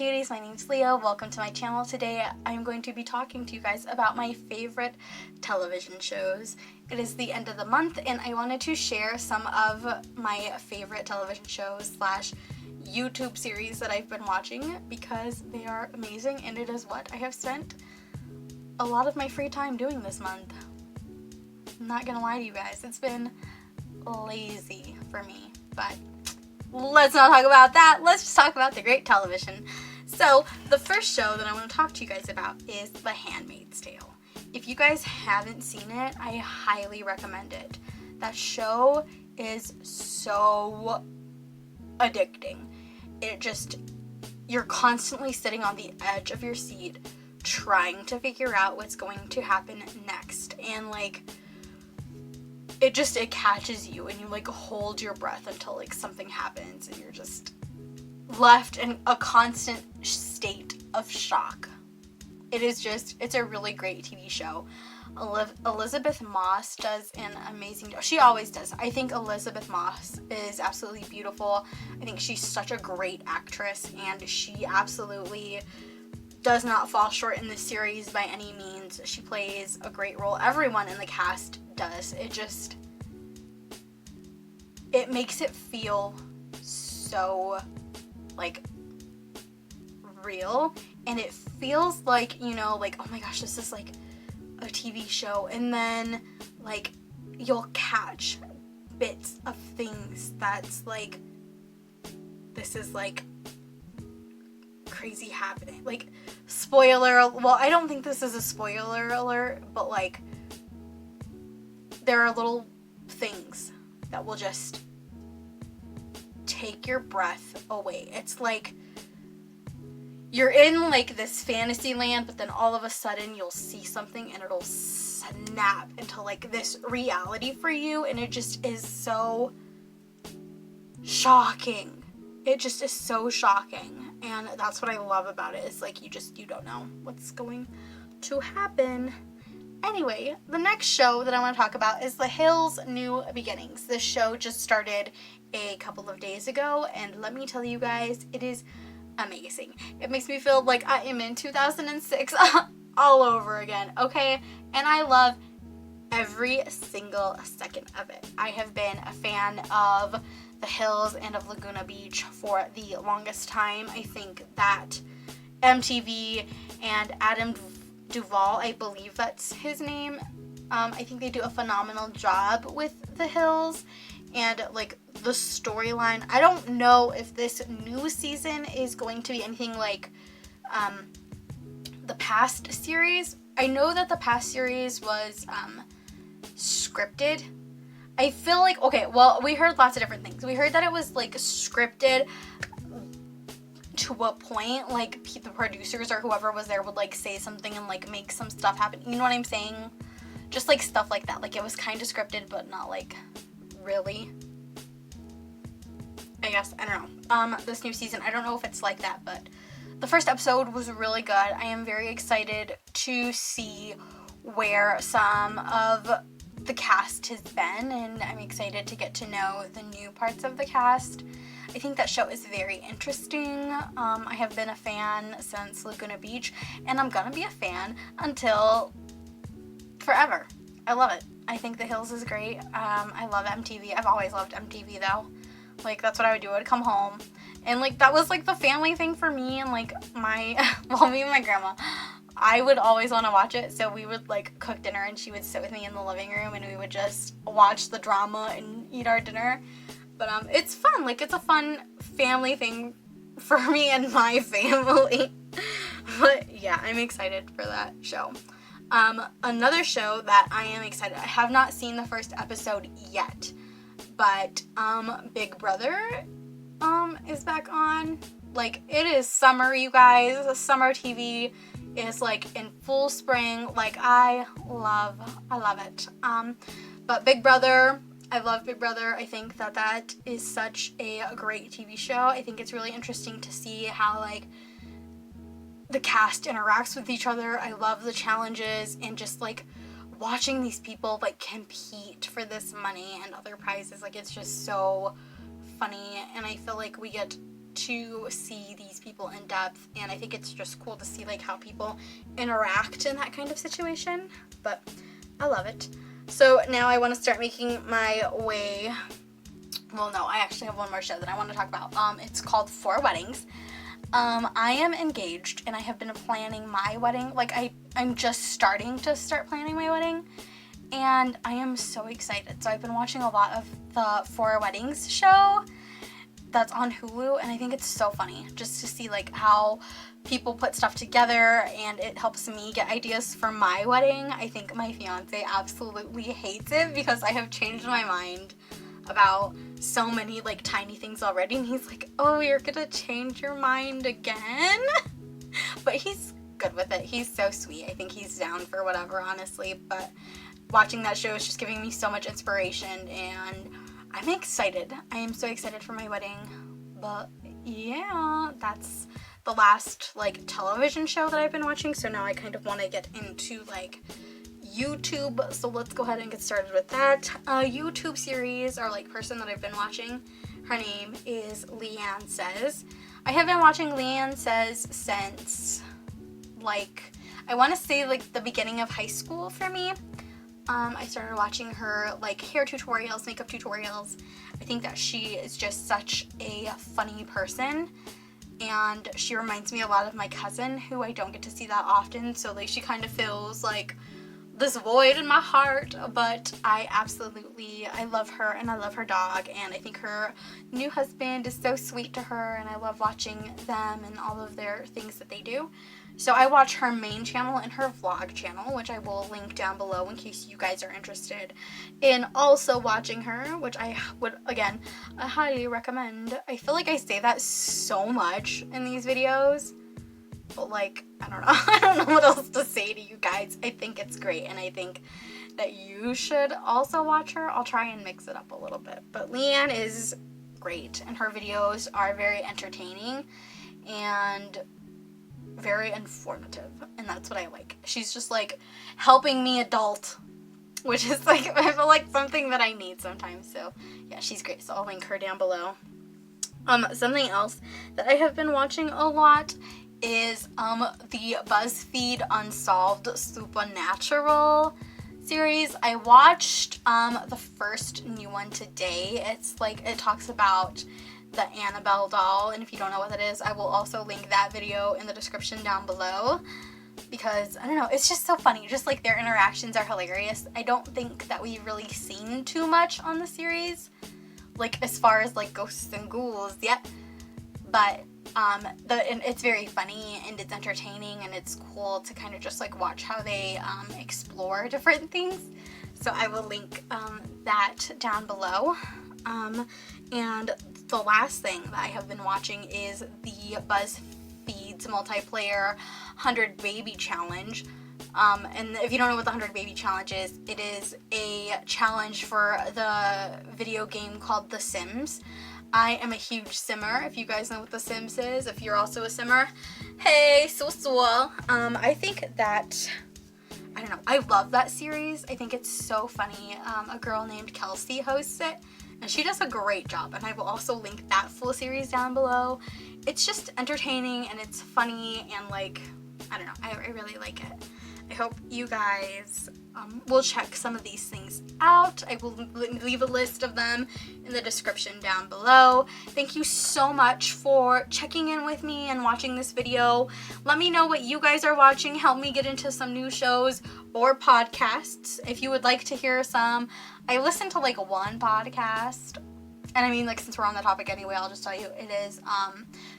cuties, my name's Leo. Welcome to my channel. Today I'm going to be talking to you guys about my favorite television shows. It is the end of the month and I wanted to share some of my favorite television shows slash YouTube series that I've been watching because they are amazing and it is what I have spent a lot of my free time doing this month. I'm not gonna lie to you guys, it's been lazy for me, but let's not talk about that. Let's just talk about the great television. So the first show that I want to talk to you guys about is The Handmaid's Tale. If you guys haven't seen it, I highly recommend it. That show is so addicting. You're constantly sitting on the edge of your seat trying to figure out what's going to happen next. And it catches you and you hold your breath until something happens and you're just left in a constant state of shock. It's a really great TV show. Elizabeth Moss does an amazing job. She always does. I think Elizabeth Moss is absolutely beautiful. I think she's such a great actress and she absolutely does not fall short in this series by any means. She plays a great role. Everyone in the cast does. It makes it feel so real, and it feels like, oh my gosh, this is a TV show, and then you'll catch bits of things that's this is crazy happening. Spoiler, well, I don't think this is a spoiler alert, but there are little things that will just take your breath away. It's you're in this fantasy land, but then all of a sudden you'll see something and it'll snap into this reality for you, and it just is so shocking. It just is so shocking, and that's what I love about it. It's you don't know what's going to happen. Anyway, the next show that I want to talk about is The Hills New Beginnings. This show just started a couple of days ago, and let me tell you guys, it is amazing. It makes me feel like I am in 2006 all over again, okay? And I love every single second of it. I have been a fan of The Hills and of Laguna Beach for the longest time. I think that MTV and Adam Duvall, I believe that's his name, I think they do a phenomenal job with The Hills and the storyline. I don't know if this new season is going to be anything like the past series. I know that the past series was scripted. I feel okay, well, we heard lots of different things. We heard that it was scripted to a point, the producers or whoever was there would say something and make some stuff happen. You know what I'm saying? Just stuff like that. It was kind of scripted, but not really. I guess, I don't know. This new season, I don't know if it's like that, but the first episode was really good. I am very excited to see where some of the cast has been, and I'm excited to get to know the new parts of the cast. I think that show is very interesting. I have been a fan since Laguna Beach, and I'm gonna be a fan until forever. I love it. I think The Hills is great. I love MTV. I've always loved MTV though. That's what I would do. I would come home, and that was the family thing for me and my, well, me and my grandma. I would always want to watch it, so we would cook dinner and she would sit with me in the living room and we would just watch the drama and eat our dinner. But it's fun. It's a fun family thing for me and my family. But yeah, I'm excited for that show. Another show that I am excited, I have not seen the first episode yet, but Big Brother is back on. It is summer, you guys. Summer TV is in full spring. I love it. But Big Brother, I love Big Brother. I think that is such a great TV show. I think it's really interesting to see how the cast interacts with each other. I love the challenges and just watching these people compete for this money and other prizes. It's just so funny, and I feel we get to see these people in depth, and I think it's just cool to see like how people interact in that kind of situation, but I love it. So now I want to start making my way, well no, I actually have one more show that I want to talk about. It's called 4 Weddings. I am engaged and I have been planning my wedding, like I'm just starting to planning my wedding, and I am so excited. So I've been watching a lot of the 4 Weddings show that's on Hulu, and I think it's so funny just to see like how people put stuff together, and it helps me get ideas for my wedding. I think my fiance absolutely hates it because I have changed my mind about so many like tiny things already, and he's like, oh, you're gonna change your mind again? But he's good with it. He's so sweet. I think he's down for whatever, honestly, but watching that show is just giving me so much inspiration, and I'm excited. I am so excited for my wedding. But yeah, that's the last like television show that I've been watching. So now I kind of want to get into like YouTube. So let's go ahead and get started with that. YouTube series or like person that I've been watching, her name is Leanne Says. I have been watching Leanne Says since like, I want to say like the beginning of high school for me. I started watching her like hair tutorials, makeup tutorials. I think that she is just such a funny person, and she reminds me a lot of my cousin, who I don't get to see that often, so like she kind of fills like this void in my heart. But I love her, and I love her dog, and I think her new husband is so sweet to her, and I love watching them and all of their things that they do. So I watch her main channel and her vlog channel, which I will link down below in case you guys are interested in also watching her, which I would, again, I highly recommend. I feel like I say that so much in these videos, but like, I don't know. I don't know what else to say to you guys. I think it's great, and I think that you should also watch her. I'll try and mix it up a little bit, but Leanne is great, and her videos are very entertaining and very informative, and that's what I like. She's just like helping me adult, which is like, I feel like something that I need sometimes. So yeah, she's great. So I'll link her down below. Something else that I have been watching a lot is the BuzzFeed Unsolved Supernatural series. I watched the first new one today. It's like, it talks about the Annabelle doll, and if you don't know what that is, I will also link that video in the description down below, because I don't know, it's just so funny. Just like their interactions are hilarious. I don't think that we've really seen too much on the series, like as far as like ghosts and ghouls yet, but and it's very funny, and it's entertaining, and it's cool to kind of just like watch how they explore different things. So I will link that down below. And the last thing that I have been watching is the BuzzFeed's multiplayer 100 Baby Challenge. And if you don't know what the 100 Baby Challenge is, it is a challenge for the video game called The Sims. I am a huge simmer, if you guys know what The Sims is. If you're also a simmer, hey, so. I think that, I don't know, I love that series. I think it's so funny. A girl named Kelsey hosts it, and she does a great job, and I will also link that full series down below. It's just entertaining, and it's funny, and like, I don't know, I really like it. I hope you guys will check some of these things out. I will leave a list of them in the description down below. Thank you so much for checking in with me and watching this video. Let me know what you guys are watching. Help me get into some new shows or podcasts if you would like to hear some. I listen to like one podcast, and I mean, like, since we're on the topic anyway, I'll just tell you, it is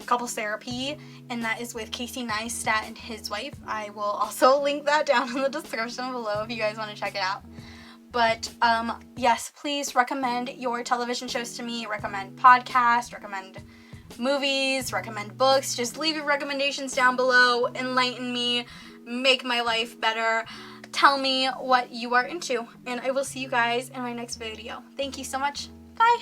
Couples Therapy, and that is with Casey Neistat and his wife. I will also link that down in the description below if you guys want to check it out. But yes, please recommend your television shows to me. Recommend podcasts, recommend movies, recommend books. Just leave your recommendations down below. Enlighten me, make my life better. Tell me what you are into, and I will see you guys in my next video. Thank you so much. Bye.